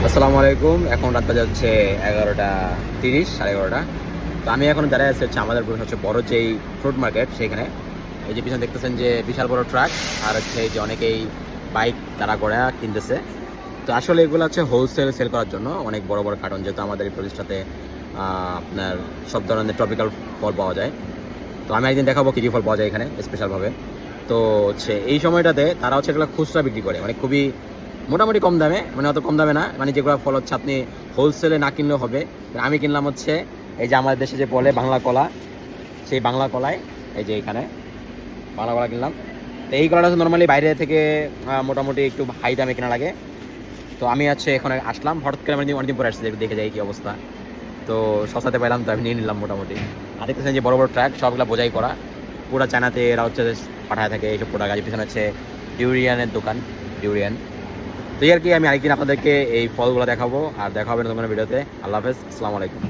আসসালামু আলাইকুম। এখন রাত বাজে হচ্ছে 11:30, 11:30। তো আমি এখন দাঁড়ায় আছি হচ্ছে আমাদের হচ্ছে বড় যেই ফ্রুট মার্কেট সেইখানে। এই যে পিছনে দেখতেছেন যে বিশাল বড় ট্রাক, আর হচ্ছে এই যে অনেকেই বাইক দাঁড়া করে কিনতেছে। তো আসলে এগুলো হচ্ছে হোলসেল সেল করার জন্য অনেক বড় বড় কার্টন, যেহেতু আমাদের এই প্রতিষ্ঠাতে আপনার সব ধরনের ট্রপিক্যাল ফল পাওয়া যায়। তো আমি একদিন দেখাবো কী কী ফল পাওয়া যায় এখানে স্পেশালভাবে। তো হচ্ছে এই সময়টাতে তারা হচ্ছে এগুলো খুচরা বিক্রি করে, মানে খুবই মোটামুটি কম দামে, মানে অত কম দামে না, মানে যেগুলো ফল হচ্ছে আপনি হোলসেলে না কিনলেও হবে। আমি কিনলাম হচ্ছে এই যে আমাদের দেশে যে বলে বাংলা কলা, সেই বাংলা কলায় এই যে এখানে বাংলা কলা কিনলাম। তো এই কলাটা নর্মালি বাইরে থেকে মোটামুটি একটু হাই দামে কেনা লাগে। তো আমি হচ্ছে এখানে আসলাম হঠাৎ করে, আমি অনেকদিন পরে আসছি, দেখে যাই কি অবস্থা। তো সস্তাতে পাইলাম, তো আমি নিয়ে নিলাম মোটামুটি। আর দেখতেছেন যে বড় বড় ট্রাক, সবগুলো বোঝাই করা, পুরো চায়নাতে এরা হচ্ছে পাঠায় থাকে এইসব প্রোডাক্ট। গাড়ির পিছনে হচ্ছে ডিউরিয়ানের দোকান, ডিউরিয়ান। তো এই আর কি, আমি আরেকদিন আপনাদেরকে এই ফলগুলো দেখাবো, আর দেখা হবে নতুন কোনো ভিডিওতে। আল্লাহ হাফেজ, আসসালামু আলাইকুম।